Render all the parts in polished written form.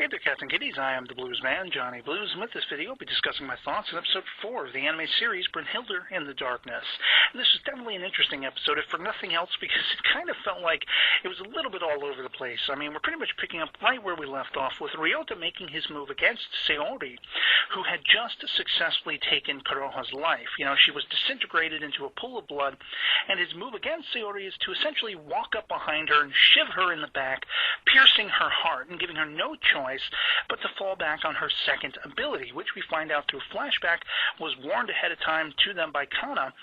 there, Captain Kiddies. I am the Blues Man, Johnny Blues, and with this video, I'll be discussing my thoughts on episode 4 of the anime series, Brynhildr in the Darkness. And this was definitely an interesting episode, if for nothing else, because it kind of felt like it was a little bit all over the place. I mean, we're pretty much picking up right where we left off, with Ryota making his move against Sayori, who had just successfully taken Kuroha's life. You know, she was disintegrated into a pool of blood, and his move against Sayori is to essentially walk up behind her and shiv her in the back, piercing her heart and giving her no choice but to fall back on her second ability, which we find out through flashback was warned ahead of time to them by Kana.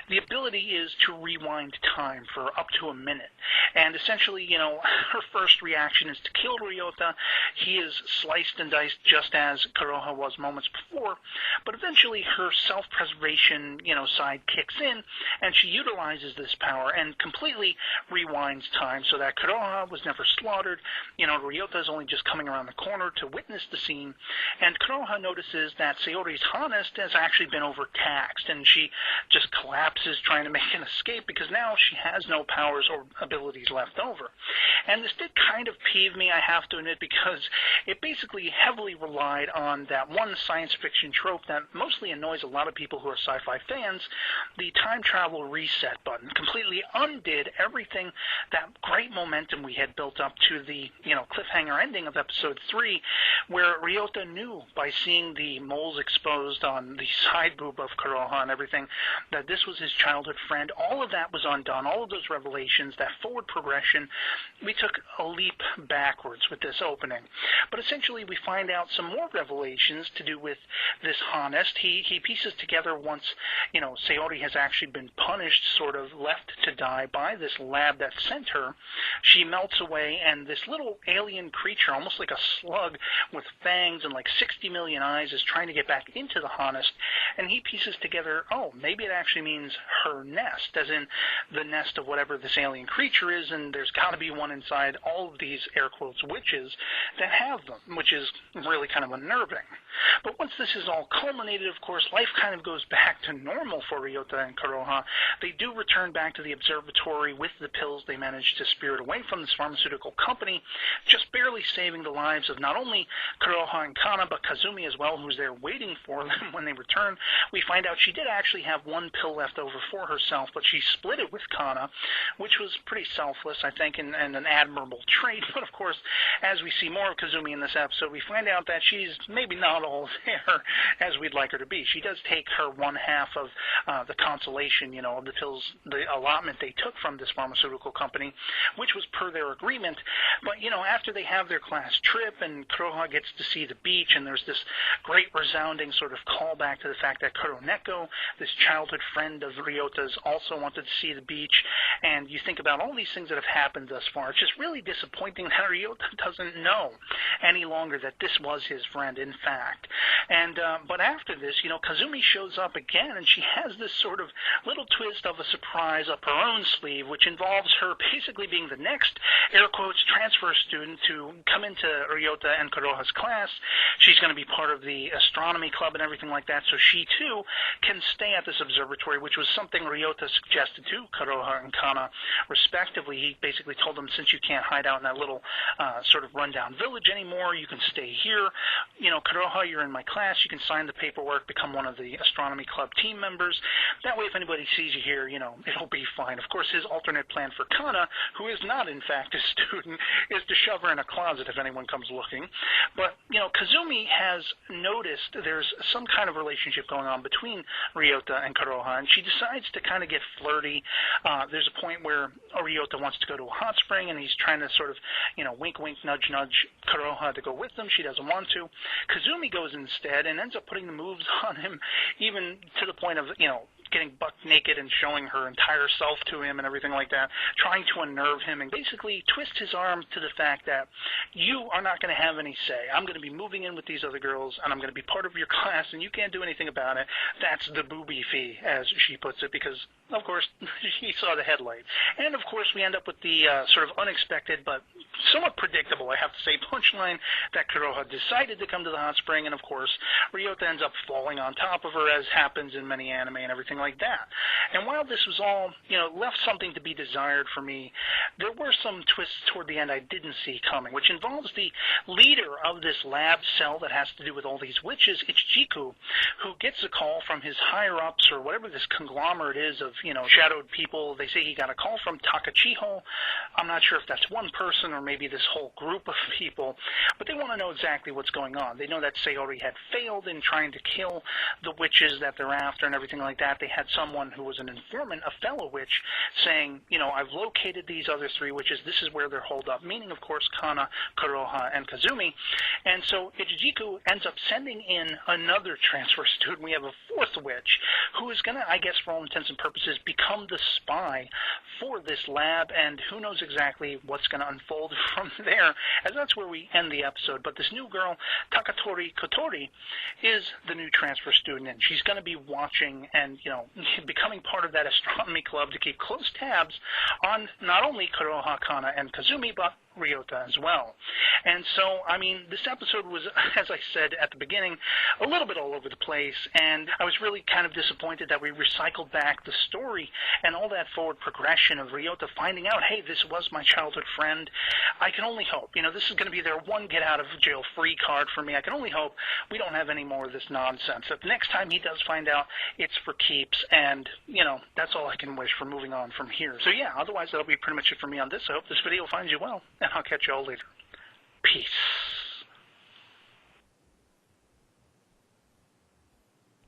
The ability is to rewind time for up to a minute. And essentially, you know, her first reaction is to kill Ryota. He is sliced and diced just as Kuroha was moments before, but eventually her self-preservation, you know, side kicks in, and she utilizes this power and completely rewinds time so that Kuroha was never slaughtered. You know, Ryota is only just coming around the corner to witness the scene, and Kuroha notices that Sayori's harness has actually been overtaxed, and she just collapses trying to make an escape because now she has no powers or abilities left over. And this did kind of peeve me, I have to admit, because it basically heavily relied on that one science fiction trope that mostly annoys a lot of people who are sci-fi fans, the time travel reset button. Completely undid everything, that great momentum we had built up to the, you know, cliffhanger ending of episode 3, where Ryota knew by seeing the moles exposed on the side boob of Kuroha and everything that this was his childhood friend. All of that was undone, all of those revelations, that forward progression. We took a leap backwards with this opening. But essentially we find out some more revelations to do with this Honest. He pieces together once, you know, Sayori has actually been punished, sort of left to die by this lab that sent her. She melts away, and this little alien creature, almost like a slug with fangs and like 60 million eyes, is trying to get back into the Honest, and he pieces together, oh, maybe it actually means her nest, as in the nest of whatever this alien creature is, and there's got to be one inside all of these, air quotes, witches that have them, which is really kind of unnerving. But once this is all culminated, of course, life kind of goes back to normal for Ryota and Kuroha. They do return back to the observatory with the pills they managed to spirit away from this pharmaceutical company, just barely saving the lives of not only Kuroha and Kana, but Kazumi as well, who's there waiting for them when they return. We find out she did actually have one pill left over for herself, but she split it with Kana, which was pretty selfless, I think, and an admirable trait. But of course, as we see more of Kazumi in this episode, we find out that she's maybe not all there as we'd like her to be. She does take her one half of the consolation, you know, of the pills, the allotment they took from this pharmaceutical company, which was per their agreement. But, you know, after they have their class trip and Kuroha gets to see the beach, and there's this great resounding sort of callback to the fact that Kuroneko, this childhood friend of Ryota's, also wanted to see the beach, and you think about all these things that have happened thus far. It's just really disappointing that Ryota doesn't know any longer that this was his friend, in fact. And but after this, you know, Kazumi shows up again, and she has this sort of little twist of a surprise up her own sleeve, which involves her basically being the next, air quotes, transfer student to come into Ryota and Kuroha's class. She's going to be part of the astronomy club and everything like that, so she too can stay at this observatory, which was something Ryota suggested to Kuroha and Kana respectively. He basically told them, since you can't hide out in that little sort of rundown village anymore, you can stay here. You know, Kuroha, you're in my class, you can sign the paperwork, become one of the astronomy club team members. That way, if anybody sees you here, you know, it'll be fine. Of course, his alternate plan for Kana, who is not in fact a student, is to shove her in a closet if anyone comes looking. But, you know, Kazumi has noticed there's some kind of relationship going on between Ryota and Kuroha, and she decides to kind of get flirty. There's a point where Ryota wants to go to a hot spring, and he's trying to sort of, you know, wink, wink, nudge, nudge Kuroha to go with them. She doesn't want to. Kazumi goes instead and ends up putting the moves on him, even to the point of, you know, getting buck naked and showing her entire self to him and everything like that, trying to unnerve him and basically twist his arm to the fact that you are not going to have any say. I'm going to be moving in with these other girls, and I'm going to be part of your class, and you can't do anything about it. That's the booby fee, as she puts it, because, of course, he saw the headlight. And, of course, we end up with the sort of unexpected but somewhat predictable, I have to say, punchline that Kuroha decided to come to the hot spring, and, of course, Ryota ends up falling on top of her, as happens in many anime and everything everything like that. And while this was all, left something to be desired for me, there were some twists toward the end I didn't see coming, which involves the leader of this lab cell that has to do with all these witches, Ichijiku, who gets a call from his higher-ups or whatever this conglomerate is of, shadowed people. They say he got a call from Takachiho. I'm not sure if that's one person or maybe this whole group of people, but they want to know exactly what's going on. They know that Sayori had failed in trying to kill the witches that they're after and everything like that. They had someone who was an informant, a fellow witch, saying, I've located these other 3 witches. This is where they're holed up, meaning, of course, Kana, Kuroha, and Kazumi. And so Ichijiku ends up sending in another transfer student. We have a 4th witch who is going to, I guess, for all intents and purposes, become the spy for this lab, and who knows exactly what's going to unfold from there, as that's where we end the episode. But this new girl, Takatori Kotori, is the new transfer student, and she's going to be watching and, becoming part of that astronomy club to keep close tabs on not only Kuroha, Kana, and Kazumi, but Ryota as well. And so, this episode was, as I said at the beginning, a little bit all over the place, and I was really kind of disappointed that we recycled back the story and all that forward progression of Ryota finding out, hey, this was my childhood friend. I can only hope, this is going to be their one get-out-of-jail-free card for me. I can only hope we don't have any more of this nonsense. That the next time he does find out, it's for keeps, and, that's all I can wish for moving on from here. So yeah, otherwise that'll be pretty much it for me on this. I hope this video finds you well, and I'll catch you all later. Peace.